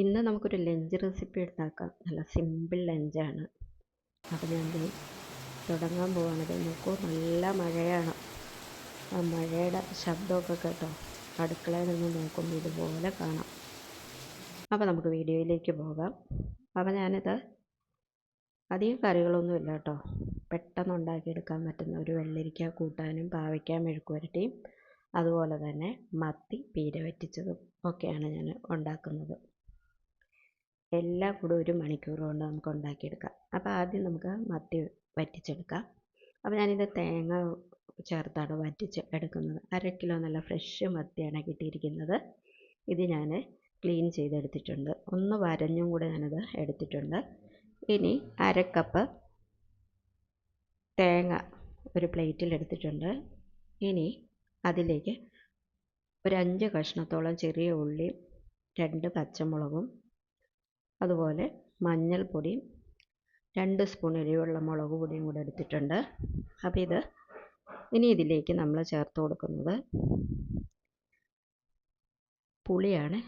ഇന്ന് നമുക്കൊരു lunch recipe ഉണ്ടാക്കാം. നല്ല സിമ്പിൾ ലഞ്ചാണ്. അപ്പോൾ ഞാൻ തുടങ്ങാൻ പോവാണത്. നോക്കൂ, നല്ല മഴയാണ്. ആ മഴയുടെ ശബ്ദമൊക്കെ കേട്ടോ അടുക്കളയിൽ നിന്ന് നോക്കുമ്പോൾ ഇതുപോലെ കാണാം. അപ്പോൾ നമുക്ക് വീഡിയോയിലേക്ക് പോകാം. അപ്പോൾ ഞാനിത് അധികം കറികളൊന്നുമില്ല കേട്ടോ, പെട്ടെന്ന് ഉണ്ടാക്കിയെടുക്കാൻ പറ്റുന്ന ഒരു വെള്ളരിക്ക കൂട്ടാനും പാവയ്ക്ക മെഴുക്കുവരട്ടിയും അതുപോലെ തന്നെ മത്തി പീര വറ്റിച്ചതും ഒക്കെയാണ് ഞാൻ ഉണ്ടാക്കുന്നത്. എല്ലാം കൂടെ 1 മണിക്കൂർ കൊണ്ട് നമുക്ക് ഉണ്ടാക്കിയെടുക്കാം. അപ്പോൾ ആദ്യം നമുക്ക് മത്തി വറ്റിച്ചെടുക്കാം. അപ്പോൾ ഞാനിത് തേങ്ങ ചേർത്താണ് വറ്റിച്ച് എടുക്കുന്നത്. 1/2 കിലോ നല്ല ഫ്രഷ് മത്തിയാണ് കിട്ടിയിരിക്കുന്നത്. ഇത് ഞാൻ ക്ലീൻ ചെയ്തെടുത്തിട്ടുണ്ട്. ഒന്ന് വരഞ്ഞും കൂടെ ഞാനത് എടുത്തിട്ടുണ്ട്. ഇനി 1/2 കപ്പ് തേങ്ങ ഒരു പ്ലേറ്റിൽ എടുത്തിട്ടുണ്ട്. ഇനി അതിലേക്ക് ഒരു 5 കഷ്ണത്തോളം ചെറിയ ഉള്ളിയും 2 പച്ചമുളകും അതുപോലെ മഞ്ഞൾപ്പൊടിയും 2 സ്പൂൺ എരിവുള്ള മുളക് പൊടിയും കൂടെ എടുത്തിട്ടുണ്ട്. അപ്പോൾ ഇനി ഇതിലേക്ക് നമ്മൾ ചേർത്ത് കൊടുക്കുന്നത് പുളിയാണ്.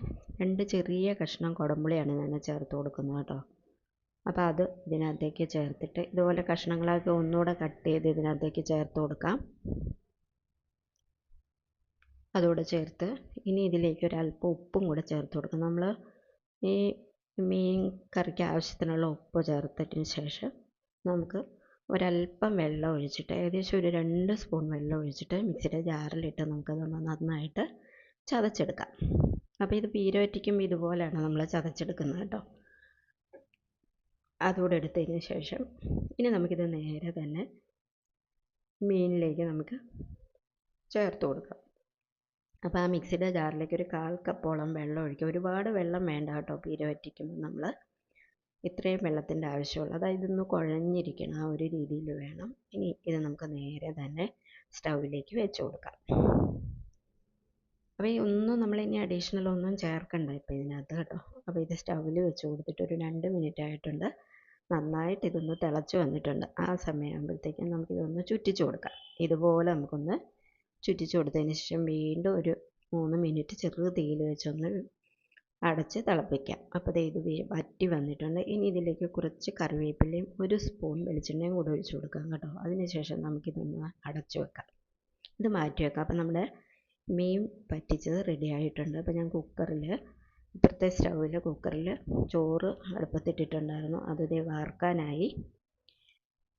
2 ചെറിയ കഷ്ണം കുടംപുളിയാണ് ഞാൻ ചേർത്ത് കൊടുക്കുന്നത് കേട്ടോ. അപ്പോൾ അത് ഇതിനകത്തേക്ക് ചേർത്തിട്ട് ഇതുപോലെ കഷ്ണങ്ങളൊക്കെ ഒന്നുകൂടെ കട്ട് ചെയ്ത് ഇതിനകത്തേക്ക് ചേർത്ത് കൊടുക്കാം. അതുകൂടെ ചേർത്ത് ഇനി ഇതിലേക്ക് ഒരല്പം ഉപ്പും കൂടെ ചേർത്ത് കൊടുക്കാം. നമ്മൾ ഈ മീൻ കറിക്ക് ആവശ്യത്തിനുള്ള ഉപ്പ് ചേർത്തതിന് ശേഷം നമുക്ക് ഒരല്പം വെള്ളം ഒഴിച്ചിട്ട് ഏകദേശം ഒരു 2 സ്പൂൺ വെള്ളം ഒഴിച്ചിട്ട് മിക്സിയുടെ ജാറിലിട്ട് നമുക്കത് നന്നായിട്ട് ചതച്ചെടുക്കാം. അപ്പോൾ ഇത് പീര വറ്റിക്കുമ്പോൾ ഇതുപോലെയാണ് നമ്മൾ ചതച്ചെടുക്കുന്നത് കേട്ടോ. അതുകൂടെ എടുത്തതിന് ശേഷം ഇനി നമുക്കിത് നേരെ തന്നെ മീനിലേക്ക് നമുക്ക് ചേർത്ത് കൊടുക്കാം. അപ്പോൾ ആ മിക്സിയുടെ ജാറിലേക്ക് ഒരു 1/4 കപ്പോളം വെള്ളം ഒഴിക്കുക. ഒരുപാട് വെള്ളം വേണ്ട കേട്ടോ. പീര വറ്റിക്കുമ്പോൾ നമ്മൾ ഇത്രയും വെള്ളത്തിൻ്റെ ആവശ്യമുള്ളൂ. അതായത് ഇതൊന്ന് കുഴഞ്ഞിരിക്കണം, ആ ഒരു രീതിയിൽ വേണം. ഇനി ഇത് നമുക്ക് നേരെ തന്നെ സ്റ്റൗവിലേക്ക് വെച്ച് കൊടുക്കാം. അപ്പോൾ ഈ ഒന്നും നമ്മളിനി അഡീഷണൽ ഒന്നും ചേർക്കണ്ട ഇപ്പോൾ ഇതിനകത്ത് കേട്ടോ. അപ്പോൾ ഇത് സ്റ്റൗവിൽ വെച്ച് കൊടുത്തിട്ട് ഒരു 2 മിനിറ്റ് ആയിട്ടുണ്ട്. നന്നായിട്ട് ഇതൊന്ന് തിളച്ച് വന്നിട്ടുണ്ട്. ആ സമയമാകുമ്പോഴത്തേക്കും നമുക്കിതൊന്ന് ചുറ്റിച്ച് കൊടുക്കാം. ഇതുപോലെ നമുക്കൊന്ന് ചുറ്റിച്ച് കൊടുത്തതിന് ശേഷം വീണ്ടും ഒരു 3 മിനിറ്റ് ചെറു തീയിൽ വെച്ചൊന്ന് അടച്ച് തിളപ്പിക്കാം. അപ്പോൾ ഇത് വറ്റി വന്നിട്ടുണ്ട്. ഇനി ഇതിലേക്ക് കുറച്ച് കറിവേപ്പിലയും 1 സ്പൂൺ വെളിച്ചെണ്ണയും കൂടെ ഒഴിച്ച് കൊടുക്കാം കേട്ടോ. അതിനുശേഷം നമുക്കിതൊന്ന് അടച്ച് വെക്കാം. ഇത് മാറ്റി വെക്കാം. അപ്പോൾ നമ്മുടെ മീൻ പറ്റിച്ചത് റെഡി ആയിട്ടുണ്ട്. അപ്പോൾ ഞാൻ ഇപ്പുറത്തെ സ്റ്റൗവിൽ കുക്കറിൽ ചോറ് അടുപ്പത്തിട്ടിട്ടുണ്ടായിരുന്നു. അത് വാർക്കാനായി.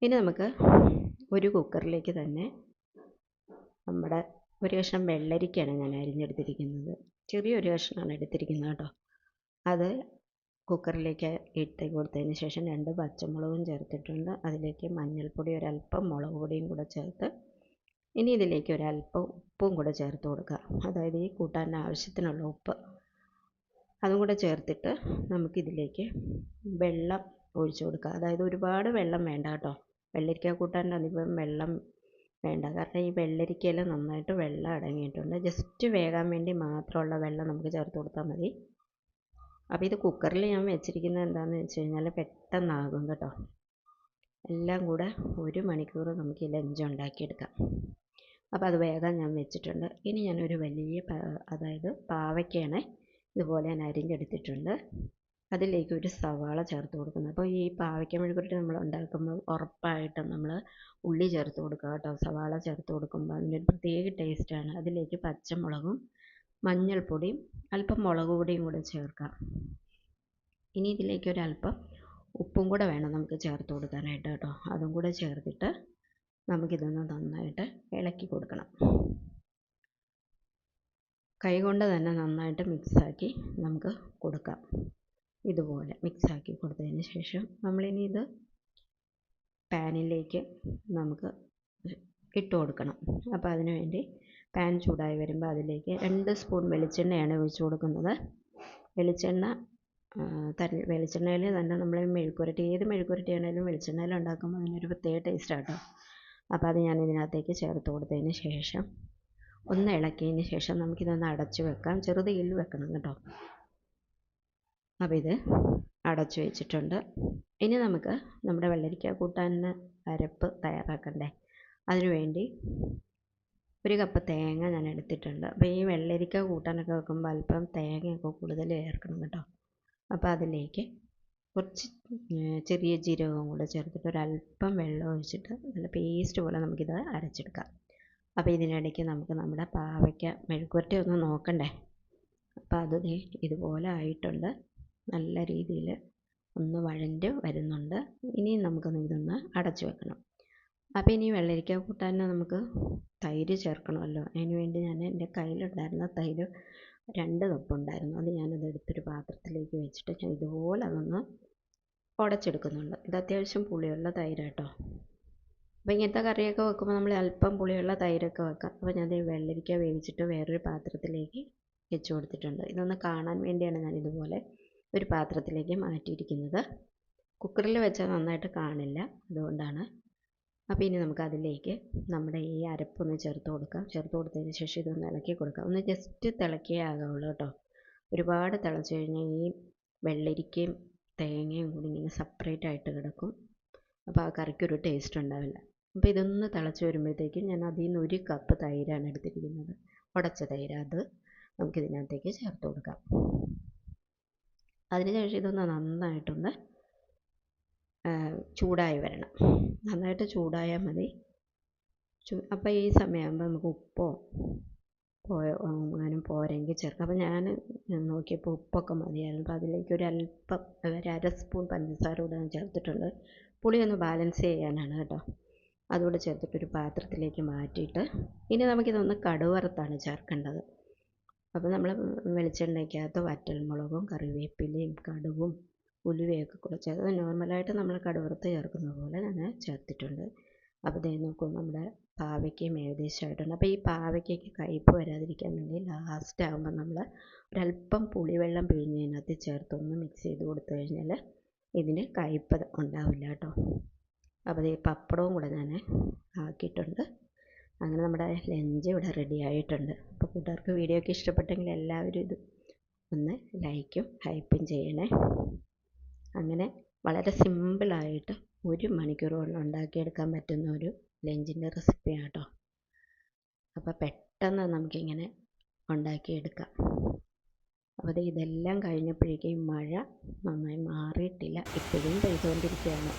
ഇനി നമുക്ക് ഒരു കുക്കറിലേക്ക് തന്നെ നമ്മുടെ ഒരു കഷ്ണം വെള്ളരിക്കയാണ് ഞാൻ അരിഞ്ഞെടുത്തിരിക്കുന്നത്. ചെറിയൊരു കഷ്ണമാണ് എടുത്തിരിക്കുന്നത് കേട്ടോ. അത് കുക്കറിലേക്ക് ഇട്ട് കൊടുത്തതിന് ശേഷം 2 പച്ചമുളകും ചേർത്തിട്ടുണ്ട്. അതിലേക്ക് മഞ്ഞൾപ്പൊടി ഒരല്പം മുളക് പൊടിയും കൂടെ ചേർത്ത് ഇനി ഇതിലേക്ക് ഒരല്പം ഉപ്പും കൂടെ ചേർത്ത് കൊടുക്കുക. അതായത് ഈ കൂട്ടാൻ്റെ ആവശ്യത്തിനുള്ള ഉപ്പ് അതും കൂടെ ചേർത്തിട്ട് നമുക്കിതിലേക്ക് വെള്ളം ഒഴിച്ചു കൊടുക്കുക. അതായത് ഒരുപാട് വെള്ളം വേണ്ട കേട്ടോ. വെള്ളരിക്ക കൂട്ടാൻ്റെ അധികം വെള്ളം വേണ്ട. കാരണം ഈ വെള്ളരിക്കയിൽ നന്നായിട്ട് വെള്ളം അടങ്ങിയിട്ടുണ്ട്. ജസ്റ്റ് വേകാൻ വേണ്ടി മാത്രമുള്ള വെള്ളം നമുക്ക് ചേർത്ത് കൊടുത്താൽ മതി. അപ്പോൾ ഇത് കുക്കറിൽ ഞാൻ വെച്ചിരിക്കുന്നത് എന്താണെന്ന് വെച്ച് കഴിഞ്ഞാൽ പെട്ടെന്നാകും കേട്ടോ. എല്ലാം കൂടെ 1 മണിക്കൂർ നമുക്ക് ഈ ലഞ്ച് ഉണ്ടാക്കിയെടുക്കാം. അപ്പോൾ അത് വേഗം ഞാൻ വെച്ചിട്ടുണ്ട്. ഇനി ഞാനൊരു വലിയ അതായത് പാവയ്ക്കാണ് ഇതുപോലെ ഞാൻ അരിഞ്ഞെടുത്തിട്ടുണ്ട്. അതിലേക്ക് ഒരു സവാള ചേർത്ത് കൊടുക്കുന്നത്. അപ്പോൾ ഈ പാവയ്ക്ക മെഴുക്കുവരട്ടി നമ്മൾ ഉണ്ടാക്കുമ്പോൾ ഉറപ്പായിട്ടും നമ്മൾ ഉള്ളി ചേർത്ത് കൊടുക്കുക കേട്ടോ. സവാള ചേർത്ത് കൊടുക്കുമ്പോൾ അതിൻ്റെ ഒരു പ്രത്യേക ടേസ്റ്റാണ്. അതിലേക്ക് പച്ചമുളകും മഞ്ഞൾപ്പൊടിയും അല്പം മുളക് പൊടിയും കൂടെ ചേർക്കാം. ഇനി ഇതിലേക്ക് ഒരല്പം ഉപ്പും കൂടെ വേണം നമുക്ക് ചേർത്ത് കൊടുക്കാനായിട്ട് കേട്ടോ. അതും കൂടെ ചേർത്തിട്ട് നമുക്കിതൊന്ന് നന്നായിട്ട് ഇളക്കി കൊടുക്കണം. കൈകൊണ്ട് തന്നെ നന്നായിട്ട് മിക്സാക്കി നമുക്ക് കൊടുക്കാം. ഇതുപോലെ മിക്സാക്കി കൊടുത്തതിന് ശേഷം നമ്മളിനി ഇത് പാനിലേക്ക് നമുക്ക് ഇട്ട് കൊടുക്കണം. അപ്പോൾ അതിന് വേണ്ടി പാൻ ചൂടായി വരുമ്പോൾ അതിലേക്ക് 2 സ്പൂൺ വെളിച്ചെണ്ണയാണ് ഒഴിച്ച് കൊടുക്കുന്നത്. വെളിച്ചെണ്ണയിൽ തന്നെ നമ്മൾ മെഴുക്കുവരട്ടി ഏത് മെഴുക്കുവരട്ടിയാണെങ്കിലും വെളിച്ചെണ്ണയിൽ ഉണ്ടാക്കുമ്പോൾ അതിനൊരു പ്രത്യേക ടേസ്റ്റാണ് കേട്ടോ. അപ്പോൾ അത് ഞാൻ ഇതിനകത്തേക്ക് ചേർത്ത് കൊടുത്തതിന് ശേഷം ഒന്ന് ഇളക്കിയതിന് ശേഷം നമുക്കിതൊന്ന് അടച്ച് വെക്കാം. ചെറുതീയിൽ വെക്കണം കേട്ടോ. അപ്പോൾ ഇത് അടച്ചു വെച്ചിട്ടുണ്ട്. ഇനി നമുക്ക് നമ്മുടെ വെള്ളരിക്ക കൂട്ടാന് അരപ്പ് തയ്യാറാക്കണ്ടേ. അതിനുവേണ്ടി 1 കപ്പ് തേങ്ങ ഞാൻ എടുത്തിട്ടുണ്ട്. അപ്പോൾ ഈ വെള്ളരിക്ക കൂട്ടാനൊക്കെ വെക്കുമ്പോൾ അല്പം തേങ്ങയൊക്കെ കൂടുതൽ ചേർക്കണം കേട്ടോ. അപ്പോൾ അതിലേക്ക് കുറച്ച് ചെറിയ ജീരകവും കൂടെ ചേർത്തിട്ട് ഒരല്പം വെള്ളം ഒഴിച്ചിട്ട് നല്ല പേസ്റ്റ് പോലെ നമുക്കിത് അരച്ചെടുക്കാം. അപ്പോൾ ഇതിനിടയ്ക്ക് നമുക്ക് നമ്മുടെ പാവയ്ക്ക മെഴുക്കുവരട്ടി ഒന്ന് നോക്കണ്ടേ. അപ്പോൾ അത് ഇതുപോലെ ആയിട്ടുണ്ട്. നല്ല രീതിയിൽ ഒന്ന് വഴണ്ട് വരുന്നുണ്ട്. ഇനിയും നമുക്കൊന്ന് ഇതൊന്ന് അടച്ചു വെക്കണം. അപ്പോൾ ഇനി വെള്ളരിക്ക കൂട്ടാൻ നമുക്ക് തൈര് ചേർക്കണമല്ലോ. അതിന് വേണ്ടി ഞാൻ എൻ്റെ കയ്യിലുണ്ടായിരുന്ന തൈര് 2 കപ്പ് ഉണ്ടായിരുന്നു. അത് ഞാനത് എടുത്തൊരു പാത്രത്തിലേക്ക് വെച്ചിട്ട് ഇതുപോലെ അതൊന്ന് ഉടച്ചെടുക്കുന്നുണ്ട്. ഇത് അത്യാവശ്യം പുളിയുള്ള തൈരാട്ടോ. അപ്പോൾ ഇങ്ങനത്തെ കറിയൊക്കെ വെക്കുമ്പോൾ നമ്മൾ അല്പം പുളിയുള്ള തൈരൊക്കെ വെക്കാം. അപ്പോൾ ഞാൻ വെള്ളരിക്ക വേവിച്ചിട്ട് വേറൊരു പാത്രത്തിലേക്ക് വെച്ച് കൊടുത്തിട്ടുണ്ട്. ഇതൊന്ന് കാണാൻ വേണ്ടിയാണ് ഞാൻ ഇതുപോലെ ഒരു പാത്രത്തിലേക്ക് മാറ്റിയിരിക്കുന്നത്. കുക്കറിൽ വെച്ചാൽ നന്നായിട്ട് കാണില്ല, അതുകൊണ്ടാണ്. അപ്പോൾ ഇനി നമുക്ക് അതിലേക്ക് നമ്മുടെ ഈ അരപ്പൊന്ന് ചേർത്ത് കൊടുക്കാം. ചേർത്ത് കൊടുത്തതിന് ശേഷം ഇതൊന്ന് ഇളക്കി കൊടുക്കാം. ഒന്ന് ജസ്റ്റ് തിളക്കിയേ ആകാവുള്ളൂ കേട്ടോ. ഒരുപാട് തിളച്ച് കഴിഞ്ഞാൽ ഈ വെള്ളരിക്കയും തേങ്ങയും കൂടി ഇങ്ങനെ സെപ്പറേറ്റ് ആയിട്ട് കിടക്കും. അപ്പോൾ ആ കറിക്കൊരു ടേസ്റ്റ് ഉണ്ടാവില്ല. അപ്പോൾ ഇതൊന്ന് തിളച്ച് വരുമ്പോഴത്തേക്കും ഞാൻ അതിൽ നിന്ന് 1 കപ്പ് തൈരാണ് എടുത്തിരിക്കുന്നത്. ഉടച്ച തൈര്. അത് നമുക്കിതിനകത്തേക്ക് ചേർത്ത് കൊടുക്കാം. അതിനുശേഷം ഇതൊന്ന് നന്നായിട്ടൊന്ന് ചൂടായി വരണം. നന്നായിട്ട് ചൂടായാൽ മതി. അപ്പോൾ ഈ സമയമാകുമ്പോൾ നമുക്ക് ഉപ്പോ അങ്ങനെ പോരെങ്കിൽ ചേർക്കാം. അപ്പോൾ ഞാൻ നോക്കിയപ്പോൾ ഉപ്പൊക്കെ മതിയായിരുന്നു. അപ്പോൾ അതിലേക്ക് ഒരല്പം 1/2 സ്പൂൺ പഞ്ചസാര കൂടെ ഞാൻ ചേർത്തിട്ടുണ്ട്. പുളി ഒന്ന് ബാലൻസ് ചെയ്യാനാണ് കേട്ടോ. അതുകൂടെ ചേർത്തിട്ടൊരു പാത്രത്തിലേക്ക് മാറ്റിയിട്ട് ഇനി നമുക്കിതൊന്ന് കടുവറുത്താണ് ചേർക്കേണ്ടത്. അപ്പോൾ നമ്മൾ വെളിച്ചെണ്ണയ്ക്കകത്ത് വറ്റൽമുളകും കറിവേപ്പിലയും കടുകും ഉലുവയൊക്കെ കൂടെ ചേർത്ത് നോർമലായിട്ട് നമ്മൾ കടുവറുത്ത് ചേർക്കുന്ന പോലെ ഞാൻ ചേർത്തിട്ടുണ്ട്. അപ്പോൾ ദേ നോക്കൂ, നമ്മുടെ പാവയ്ക്കയും ഏകദേശമായിട്ടുണ്ട്. അപ്പോൾ ഈ പാവയ്ക്കയ്ക്ക് കയ്പ്പ് വരാതിരിക്കാൻ വേണ്ടി ലാസ്റ്റ് ആകുമ്പോൾ നമ്മൾ ഒരല്പം പുളിവെള്ളം പിഴിഞ്ഞതിനകത്ത് ചേർത്തൊന്ന് മിക്സ് ചെയ്ത് കൊടുത്തു കഴിഞ്ഞാൽ ഇതിന് കയ്പ്പ് ഉണ്ടാവില്ല കേട്ടോ. അപ്പോൾ ഈ പപ്പടവും കൂടെ ഞാൻ ആക്കിയിട്ടുണ്ട്. അങ്ങനെ നമ്മുടെ ലഞ്ച് ഇവിടെ റെഡി ആയിട്ടുണ്ട്. അപ്പോൾ കൂട്ടുകാർക്ക് വീഡിയോ ഒക്കെ ഇഷ്ടപ്പെട്ടെങ്കിൽ എല്ലാവരും ഇത് ഒന്ന് ലൈക്കും ഹൈപ്പും ചെയ്യണേ. അങ്ങനെ വളരെ സിമ്പിളായിട്ട് 1 മണിക്കൂർ കൊണ്ട് ഉണ്ടാക്കിയെടുക്കാൻ പറ്റുന്ന ഒരു ലഞ്ചിൻ്റെ റെസിപ്പിയാണ് കേട്ടോ. അപ്പോൾ പെട്ടെന്ന് നമുക്കിങ്ങനെ ഉണ്ടാക്കിയെടുക്കാം. അപ്പോൾ ഇതെല്ലാം കഴിഞ്ഞപ്പോഴേക്കും മഴ നന്നായി മാറിയിട്ടില്ല, ഇപ്പോഴും പെയ്തുകൊണ്ടിരിക്കുകയാണ്.